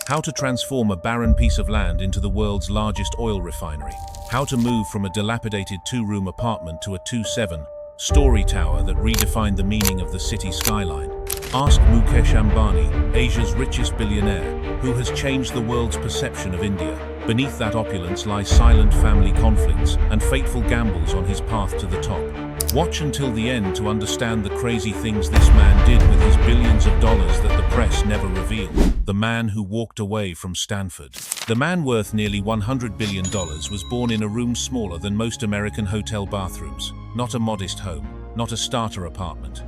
How to transform a barren piece of land into the world's largest oil refinery. How to move from a dilapidated two-room apartment to a 2-7-story tower that redefined the meaning of the city skyline. Ask Mukesh Ambani, Asia's richest billionaire, who has changed the world's perception of India. Beneath that opulence lie silent family conflicts and fateful gambles on his path to the top. Watch until the end to understand the crazy things this man did with his billions of dollars that the press never revealed. The man who walked away from Stanford. The man worth nearly $100 billion was born in a room smaller than most American hotel bathrooms. Not a modest home, not a starter apartment.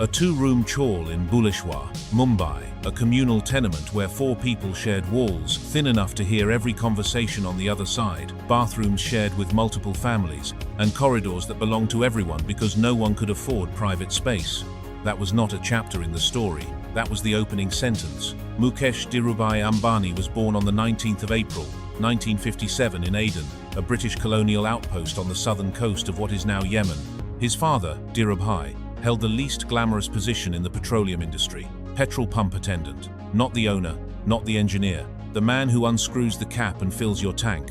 A two-room chawl in Bhuleshwar, Mumbai, a communal tenement where 4 people shared walls thin enough to hear every conversation on the other side, bathrooms shared with multiple families, and corridors that belonged to everyone because no one could afford private space. That was not a chapter in the story, that was the opening sentence. Mukesh Ambani was born on the 19th of April, 1957 in Aden, a British colonial outpost on the southern coast of what is now Yemen. His father, Dhirubhai, held the least glamorous position in the petroleum industry, petrol pump attendant, not the owner, not the engineer, the man who unscrews the cap and fills your tank.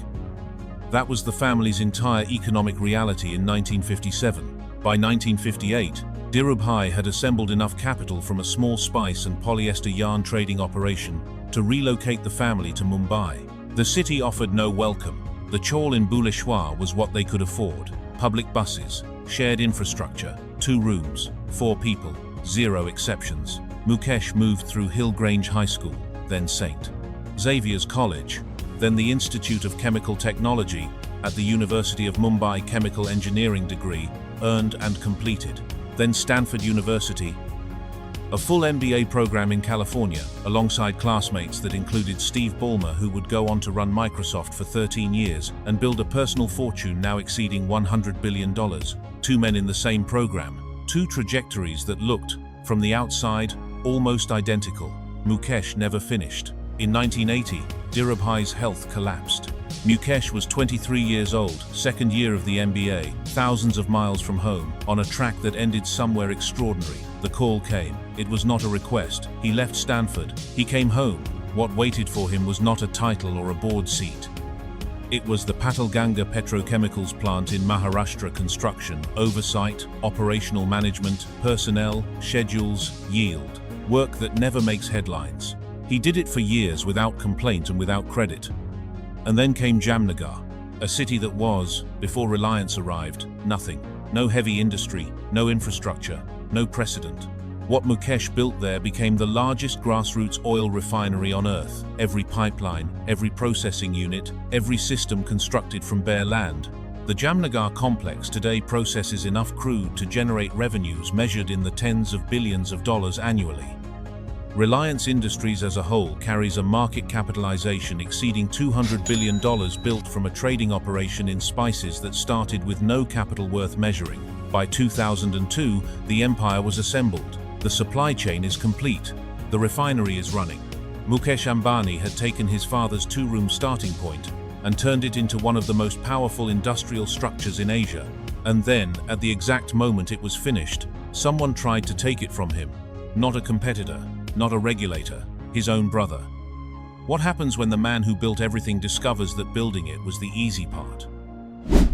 That was the family's entire economic reality in 1957. By 1958, Dhirubhai had assembled enough capital from a small spice and polyester yarn trading operation to relocate the family to Mumbai. The city offered no welcome. The chawl in Bhuleshwar was what they could afford. Public buses, shared infrastructure, 2 rooms, 4 people, 0 exceptions. Mukesh moved through Hillgrange High School, then St. Xavier's College, then the Institute of Chemical Technology at the University of Mumbai Chemical Engineering degree, earned and completed, then Stanford University, a full MBA program in California, alongside classmates that included Steve Ballmer, who would go on to run Microsoft for 13 years and build a personal fortune now exceeding $100 billion. 2 men in the same program, 2 trajectories that looked, from the outside, almost identical. Mukesh never finished. In 1980, Dhirubhai's health collapsed. Mukesh was 23 years old, second year of the MBA, thousands of miles from home, on a track that ended somewhere extraordinary. The call came. It was not a request. He left Stanford. He came home. What waited for him was not a title or a board seat. It was the Patalganga petrochemicals plant in Maharashtra. Construction, oversight, operational management, personnel, schedules, yield. Work that never makes headlines. He did it for years without complaint and without credit. And then came Jamnagar, a city that was, before Reliance arrived, nothing. No heavy industry, no infrastructure, no precedent. What Mukesh built there became the largest grassroots oil refinery on Earth. Every pipeline, every processing unit, every system constructed from bare land. The Jamnagar complex today processes enough crude to generate revenues measured in the tens of billions of dollars annually. Reliance Industries as a whole carries a market capitalization exceeding $200 billion, built from a trading operation in spices that started with no capital worth measuring. By 2002, the empire was assembled. The supply chain is complete. The refinery is running. Mukesh Ambani had taken his father's 2-room starting point and turned it into one of the most powerful industrial structures in Asia. And then, at the exact moment it was finished, someone tried to take it from him. Not a competitor, not a regulator, his own brother. What happens when the man who built everything discovers that building it was the easy part?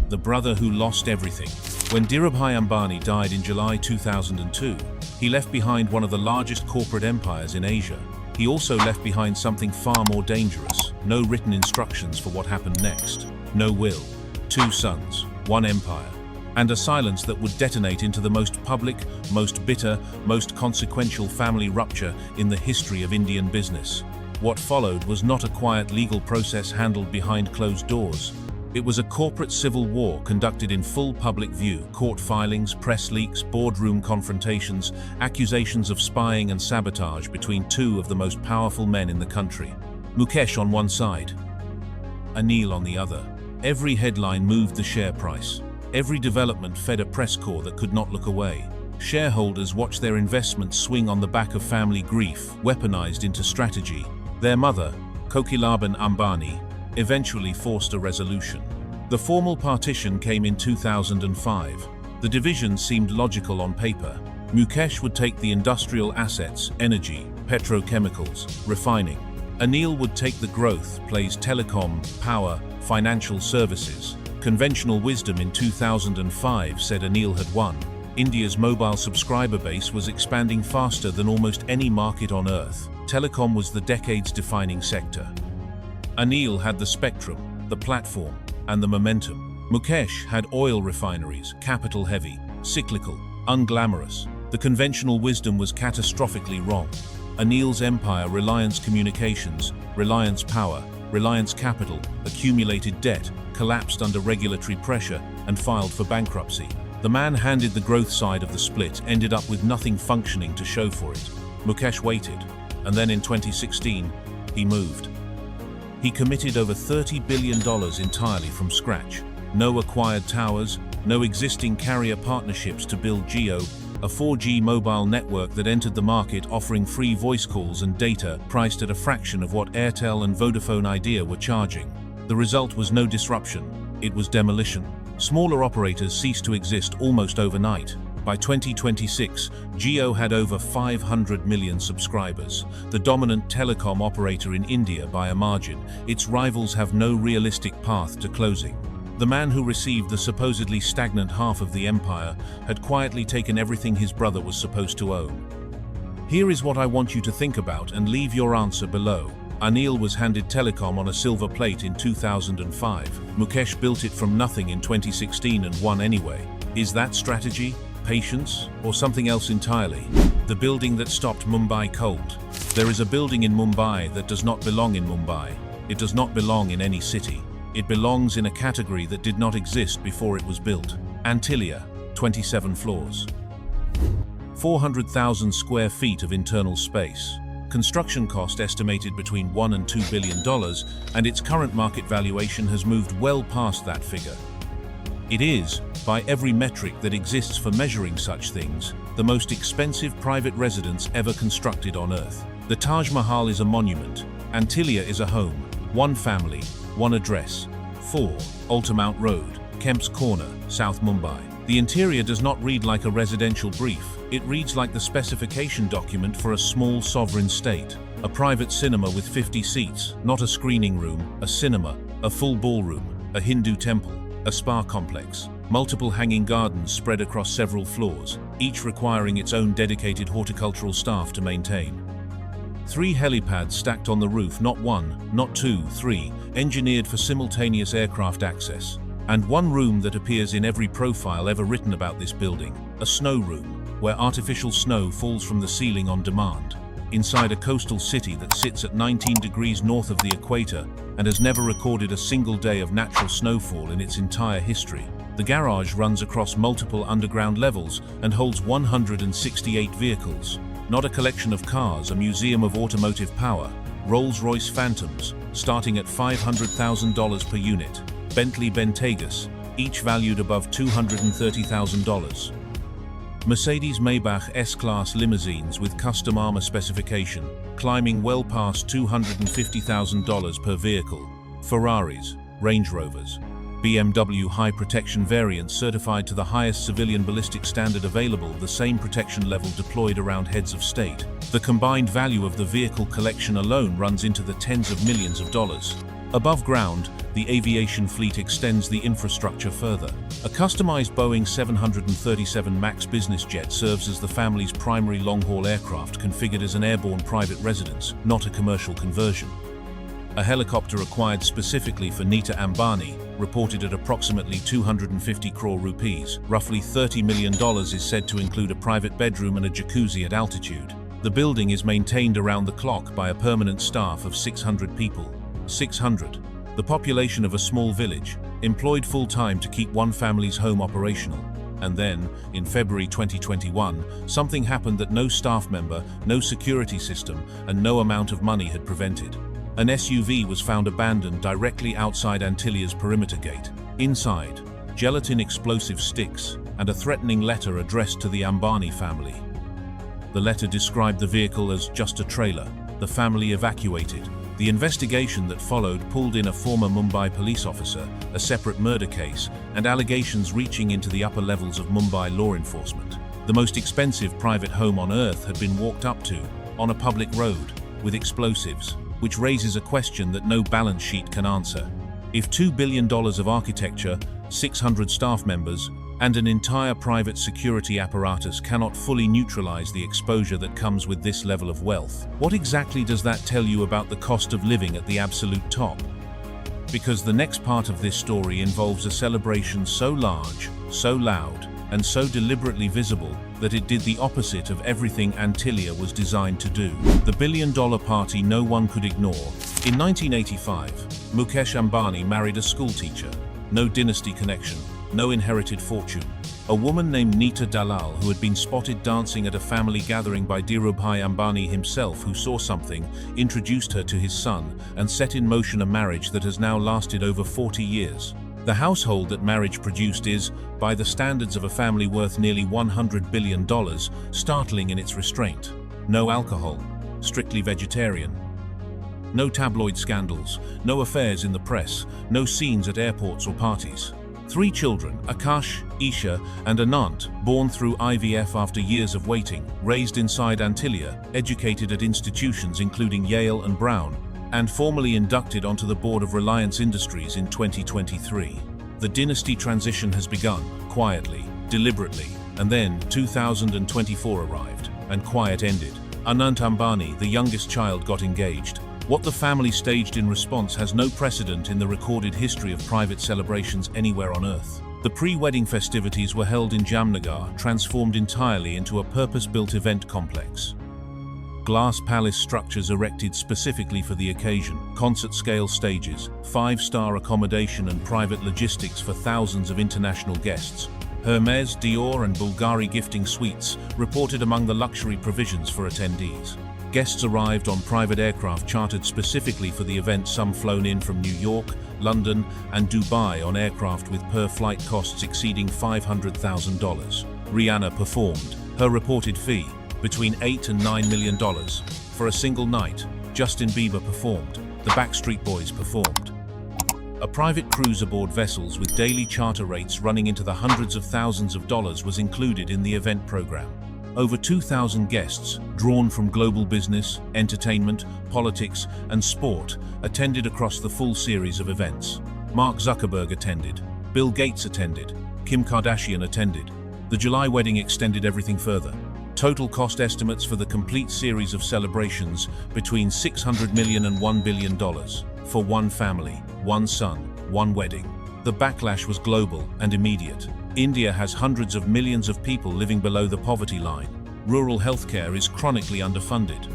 The brother who lost everything. When Dhirubhai Ambani died in July 2002, he left behind one of the largest corporate empires in Asia. He also left behind something far more dangerous. No written instructions for what happened next. No will. 2 sons, 1 empire. And a silence that would detonate into the most public, most bitter, most consequential family rupture in the history of Indian business. What followed was not a quiet legal process handled behind closed doors. It was a corporate civil war conducted in full public view. Court filings, press leaks, boardroom confrontations, accusations of spying and sabotage between 2 of the most powerful men in the country. Mukesh on one side, Anil on the other. Every headline moved the share price. Every development fed a press corps that could not look away. Shareholders watched their investments swing on the back of family grief, weaponized into strategy. Their mother, Kokilaban Ambani, eventually forced a resolution. The formal partition came in 2005. The division seemed logical on paper. Mukesh would take the industrial assets, energy, petrochemicals, refining. Anil would take the growth, plays telecom, power, financial services. Conventional wisdom in 2005 said Anil had won. India's mobile subscriber base was expanding faster than almost any market on earth. Telecom was the decade's defining sector. Anil had the spectrum, the platform, and the momentum. Mukesh had oil refineries, capital-heavy, cyclical, unglamorous. The conventional wisdom was catastrophically wrong. Anil's empire, Reliance Communications, Reliance Power, Reliance Capital, accumulated debt, collapsed under regulatory pressure, and filed for bankruptcy. The man handed the growth side of the split, ended up with nothing functioning to show for it. Mukesh waited, and then in 2016, he moved. He committed over $30 billion entirely from scratch. No acquired towers, no existing carrier partnerships to build Jio, a 4G mobile network that entered the market offering free voice calls and data priced at a fraction of what Airtel and Vodafone Idea were charging. The result was no disruption, it was demolition. Smaller operators ceased to exist almost overnight. By 2026, Jio had over 500 million subscribers, the dominant telecom operator in India by a margin. Its rivals have no realistic path to closing. The man who received the supposedly stagnant half of the empire had quietly taken everything his brother was supposed to own. Here is what I want you to think about and leave your answer below. Anil was handed telecom on a silver plate in 2005. Mukesh built it from nothing in 2016 and won anyway. Is that strategy, patience, or something else entirely? The building that stopped Mumbai cold. There is a building in Mumbai that does not belong in Mumbai. It does not belong in any city. It belongs in a category that did not exist before it was built. Antilia, 27 floors. 400,000 square feet of internal space. Construction cost estimated between $1 and $2 billion, and its current market valuation has moved well past that figure. It is, by every metric that exists for measuring such things, the most expensive private residence ever constructed on Earth. The Taj Mahal is a monument. Antilia is a home. One family, one address. 4, Altamount Road, Kemp's Corner, South Mumbai. The interior does not read like a residential brief. It reads like the specification document for a small sovereign state. A private cinema with 50 seats, not a screening room, a cinema, a full ballroom, a Hindu temple, a spa complex. Multiple hanging gardens spread across several floors, each requiring its own dedicated horticultural staff to maintain. 3 helipads stacked on the roof, not 1, not 2, 3, engineered for simultaneous aircraft access. And one room that appears in every profile ever written about this building, a snow room, where artificial snow falls from the ceiling on demand. Inside a coastal city that sits at 19 degrees north of the equator and has never recorded a single day of natural snowfall in its entire history. The garage runs across multiple underground levels and holds 168 vehicles. Not a collection of cars, a museum of automotive power. Rolls-Royce Phantoms, starting at $500,000 per unit. Bentley Bentagas, each valued above $230,000. Mercedes Maybach S-Class limousines with custom armor specification, climbing well past $250,000 per vehicle. Ferraris, Range Rovers, BMW high protection variants certified to the highest civilian ballistic standard available, the same protection level deployed around heads of state. The combined value of the vehicle collection alone runs into the tens of millions of dollars. Above ground, the aviation fleet extends the infrastructure further. A customized Boeing 737 MAX business jet serves as the family's primary long-haul aircraft, configured as an airborne private residence, not a commercial conversion. A helicopter acquired specifically for Mukesh Ambani, reported at approximately 250 crore rupees, roughly $30 million, is said to include a private bedroom and a jacuzzi at altitude. The building is maintained around the clock by a permanent staff of 600 people. 600. The population of a small village, employed full-time to keep one family's home operational. And then, in February 2021, something happened that no staff member, no security system, and no amount of money had prevented. An SUV was found abandoned directly outside Antilia's perimeter gate. Inside, gelatin explosive sticks and a threatening letter addressed to the Ambani family. The letter described the vehicle as just a trailer. The family evacuated. The investigation that followed pulled in a former Mumbai police officer, a separate murder case, and allegations reaching into the upper levels of Mumbai law enforcement. The most expensive private home on earth had been walked up to, on a public road, with explosives. which raises a question that no balance sheet can answer. If $2 billion of architecture, 600 staff members, and an entire private security apparatus cannot fully neutralize the exposure that comes with this level of wealth, what exactly does that tell you about the cost of living at the absolute top? Because the next part of this story involves a celebration so large, so loud, and so deliberately visible that it did the opposite of everything Antilia was designed to do. The billion-dollar party no one could ignore. In 1985, Mukesh Ambani married a schoolteacher. No dynasty connection, no inherited fortune. A woman named Neeta Dalal, who had been spotted dancing at a family gathering by Dhirubhai Ambani himself, who saw something, introduced her to his son, and set in motion a marriage that has now lasted over 40 years. The household that marriage produced is, by the standards of a family worth nearly $100 billion, startling in its restraint. No alcohol, strictly vegetarian. No tabloid scandals, no affairs in the press, no scenes at airports or parties. 3 children, Akash, Isha, and Anant, born through IVF after years of waiting, raised inside Antilia, educated at institutions including Yale and Brown, and formally inducted onto the board of Reliance Industries in 2023. The dynasty transition has begun, quietly, deliberately, and then 2024 arrived, and quiet ended. Anant Ambani, the youngest child, got engaged. What the family staged in response has no precedent in the recorded history of private celebrations anywhere on Earth. The pre-wedding festivities were held in Jamnagar, transformed entirely into a purpose-built event complex. Glass palace structures erected specifically for the occasion, concert-scale stages, 5-star accommodation and private logistics for thousands of international guests. Hermes, Dior and Bulgari gifting suites reported among the luxury provisions for attendees. Guests arrived on private aircraft chartered specifically for the event, some flown in from New York, London and Dubai on aircraft with per-flight costs exceeding $500,000. Rihanna performed. Her reported fee, between $8 and $9 million. For a single night, Justin Bieber performed. The Backstreet Boys performed. A private cruise aboard vessels with daily charter rates running into the hundreds of thousands of dollars was included in the event program. Over 2,000 guests, drawn from global business, entertainment, politics, and sport, attended across the full series of events. Mark Zuckerberg attended. Bill Gates attended. Kim Kardashian attended. The July wedding extended everything further. Total cost estimates for the complete series of celebrations between $600 million and $1 billion. For one family, one son, one wedding. The backlash was global and immediate. India has hundreds of millions of people living below the poverty line. Rural healthcare is chronically underfunded.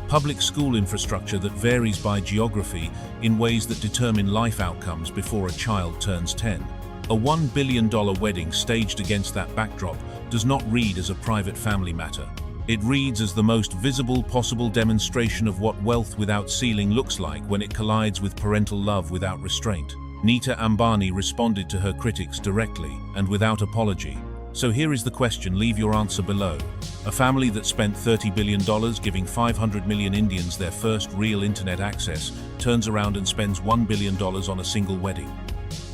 Public school infrastructure that varies by geography in ways that determine life outcomes before a child turns 10. A $1 billion wedding staged against that backdrop does not read as a private family matter. It reads as the most visible possible demonstration of what wealth without ceiling looks like when it collides with parental love without restraint. Neeta Ambani responded to her critics directly and without apology. So here is the question, leave your answer below. A family that spent $30 billion giving 500 million Indians their first real internet access turns around and spends $1 billion on a single wedding.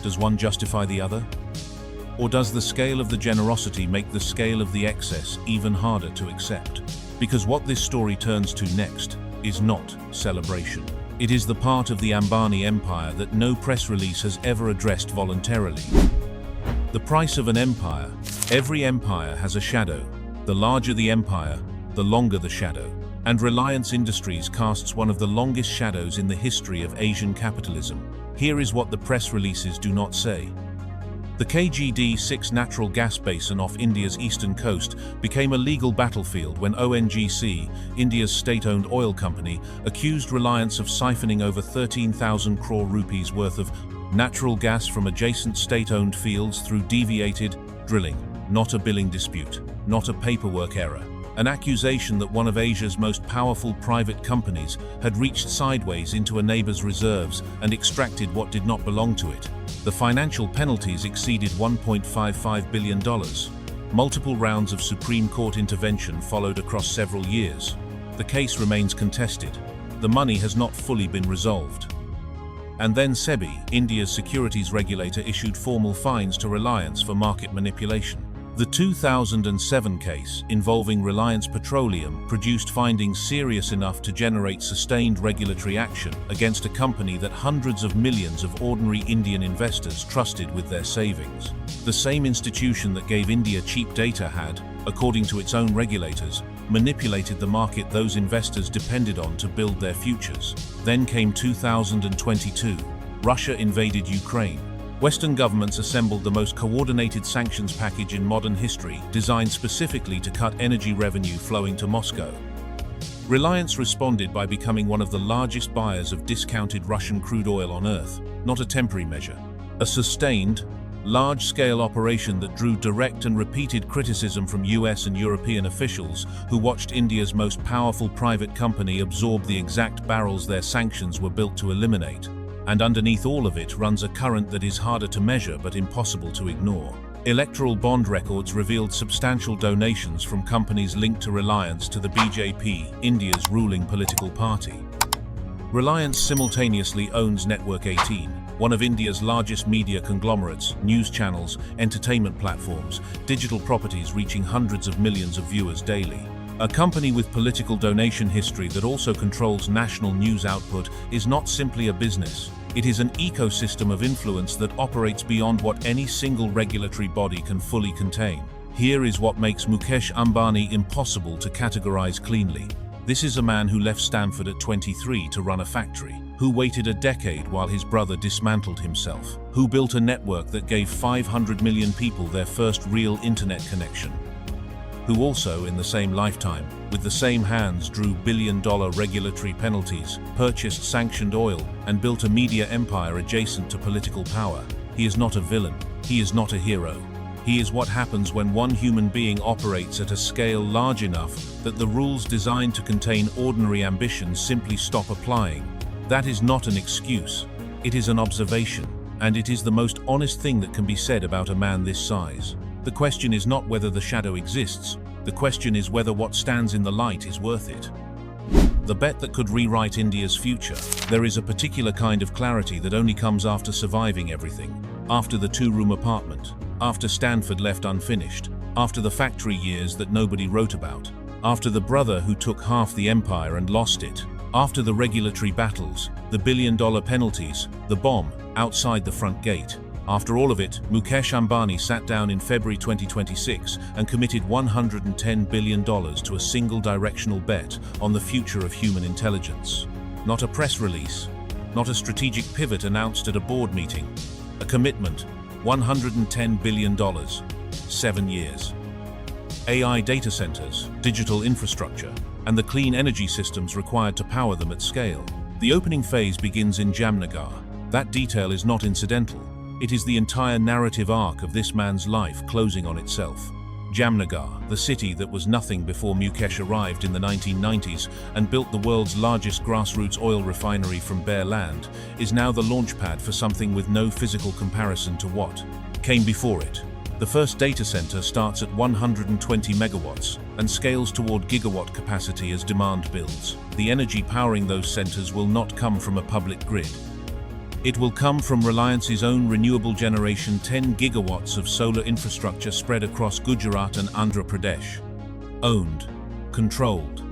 Does one justify the other? Or does the scale of the generosity make the scale of the excess even harder to accept? Because what this story turns to next is not celebration. It is the part of the Ambani empire that no press release has ever addressed voluntarily. The price of an empire. Every empire has a shadow. The larger the empire, the longer the shadow. And Reliance Industries casts one of the longest shadows in the history of Asian capitalism. Here is what the press releases do not say. The KGD-6 natural gas basin off India's eastern coast became a legal battlefield when ONGC, India's state-owned oil company, accused Reliance of siphoning over 13,000 crore rupees worth of natural gas from adjacent state-owned fields through deviated drilling. Not a billing dispute, not a paperwork error. An accusation that one of Asia's most powerful private companies had reached sideways into a neighbor's reserves and extracted what did not belong to it. The financial penalties exceeded $1.55 billion. Multiple rounds of Supreme Court intervention followed across several years. The case remains contested. The money has not fully been resolved. And then SEBI, India's securities regulator, issued formal fines to Reliance for market manipulation. The 2007 case, involving Reliance Petroleum, produced findings serious enough to generate sustained regulatory action against a company that hundreds of millions of ordinary Indian investors trusted with their savings. The same institution that gave India cheap data had, according to its own regulators, manipulated the market those investors depended on to build their futures. Then came 2022. Russia invaded Ukraine. Western governments assembled the most coordinated sanctions package in modern history, designed specifically to cut energy revenue flowing to Moscow. Reliance responded by becoming one of the largest buyers of discounted Russian crude oil on Earth, not a temporary measure. A sustained, large-scale operation that drew direct and repeated criticism from US and European officials who watched India's most powerful private company absorb the exact barrels their sanctions were built to eliminate. And underneath all of it runs a current that is harder to measure but impossible to ignore. Electoral bond records revealed substantial donations from companies linked to Reliance to the BJP, India's ruling political party. Reliance simultaneously owns Network 18, one of India's largest media conglomerates, news channels, entertainment platforms, digital properties reaching hundreds of millions of viewers daily. A company with political donation history that also controls national news output is not simply a business. It is an ecosystem of influence that operates beyond what any single regulatory body can fully contain. Here is what makes Mukesh Ambani impossible to categorize cleanly. This is a man who left Stanford at 23 to run a factory, who waited a decade while his brother dismantled himself, who built a network that gave 500 million people their first real internet connection, who also, in the same lifetime, with the same hands drew billion-dollar regulatory penalties, purchased sanctioned oil, and built a media empire adjacent to political power. He is not a villain. He is not a hero. He is what happens when one human being operates at a scale large enough that the rules designed to contain ordinary ambitions simply stop applying. That is not an excuse. It is an observation, and it is the most honest thing that can be said about a man this size. The question is not whether the shadow exists. The question is whether what stands in the light is worth it. The bet that could rewrite India's future. There is a particular kind of clarity that only comes after surviving everything. After the two-room apartment. After Stanford left unfinished. After the factory years that nobody wrote about. After the brother who took half the empire and lost it. After the regulatory battles, the billion-dollar penalties, the bomb outside the front gate. After all of it, Mukesh Ambani sat down in February 2026 and committed $110 billion to a single directional bet on the future of human intelligence. Not a press release, not a strategic pivot announced at a board meeting. A commitment, $110 billion, 7 years. AI data centers, digital infrastructure, and the clean energy systems required to power them at scale. The opening phase begins in Jamnagar. That detail is not incidental. It is the entire narrative arc of this man's life closing on itself. Jamnagar, the city that was nothing before Mukesh arrived in the 1990s and built the world's largest grassroots oil refinery from bare land, is now the launchpad for something with no physical comparison to what came before it. The first data center starts at 120 megawatts and scales toward gigawatt capacity as demand builds. The energy powering those centers will not come from a public grid. It will come from Reliance's own renewable generation 10 gigawatts of solar infrastructure spread across Gujarat and Andhra Pradesh. Owned, controlled,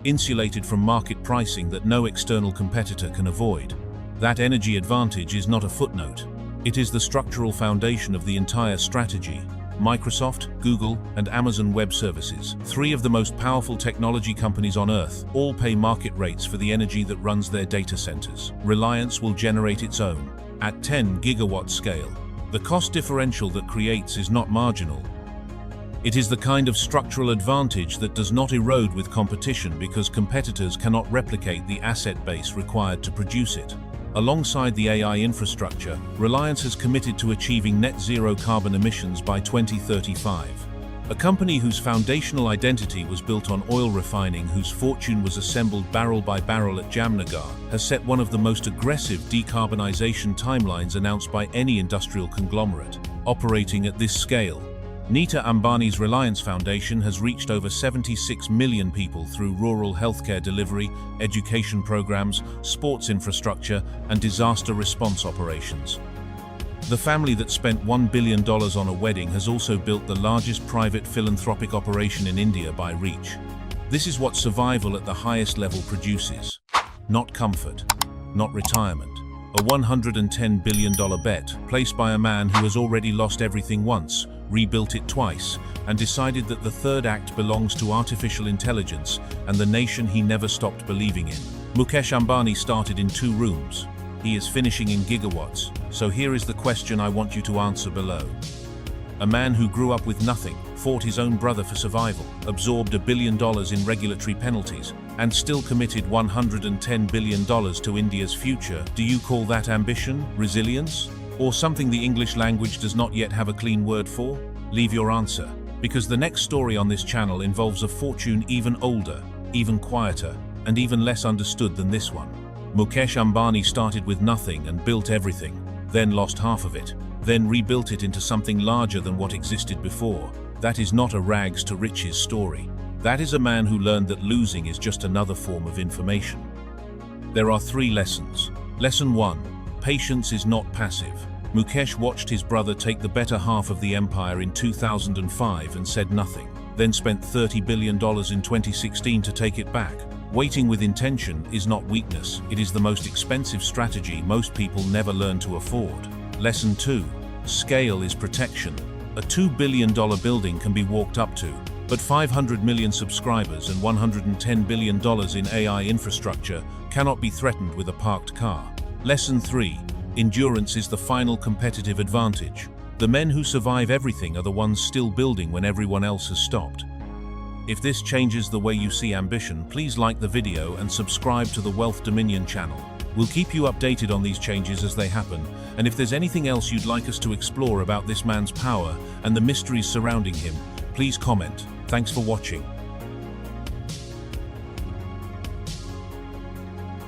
insulated from market pricing that no external competitor can avoid. That energy advantage is not a footnote. It is the structural foundation of the entire strategy. Microsoft, Google, and Amazon Web Services, three of the most powerful technology companies on Earth, all pay market rates for the energy that runs their data centers. Reliance will generate its own, at 10 gigawatt scale. The cost differential that creates is not marginal. It is the kind of structural advantage that does not erode with competition because competitors cannot replicate the asset base required to produce it. Alongside the AI infrastructure, Reliance has committed to achieving net zero carbon emissions by 2035. A company whose foundational identity was built on oil refining, whose fortune was assembled barrel by barrel at Jamnagar, has set one of the most aggressive decarbonization timelines announced by any industrial conglomerate. Operating at this scale, Nita Ambani's Reliance Foundation has reached over 76 million people through rural healthcare delivery, education programs, sports infrastructure, and disaster response operations. The family that spent $1 billion on a wedding has also built the largest private philanthropic operation in India by reach. This is what survival at the highest level produces. Not comfort, not retirement. A $110 billion bet placed by a man who has already lost everything once, rebuilt it twice, and decided that the third act belongs to artificial intelligence and the nation he never stopped believing in. Mukesh Ambani started in 2 rooms. He is finishing in gigawatts, so here is the question I want you to answer below. A man who grew up with nothing, fought his own brother for survival, absorbed $1 billion in regulatory penalties, and still committed $110 billion to India's future. Do you call that ambition, resilience, or something the English language does not yet have a clean word for? Leave your answer, because the next story on this channel involves a fortune even older, even quieter, and even less understood than this one. Mukesh Ambani started with nothing and built everything, then lost half of it, then rebuilt it into something larger than what existed before. That is not a rags to riches story. That is a man who learned that losing is just another form of information. There are 3 lessons. Lesson 1. Patience is not passive. Mukesh watched his brother take the better half of the empire in 2005 and said nothing, then spent $30 billion in 2016 to take it back. Waiting with intention is not weakness, it is the most expensive strategy most people never learn to afford. Lesson 2. Scale is protection. A $2 billion building can be walked up to, but 500 million subscribers and $110 billion in AI infrastructure cannot be threatened with a parked car. Lesson 3. Endurance is the final competitive advantage. The men who survive everything are the ones still building when everyone else has stopped. If this changes the way you see ambition, please like the video and subscribe to the Wealth Dominion channel. We'll keep you updated on these changes as they happen, and if there's anything else you'd like us to explore about this man's power and the mysteries surrounding him, please comment. Thanks for watching.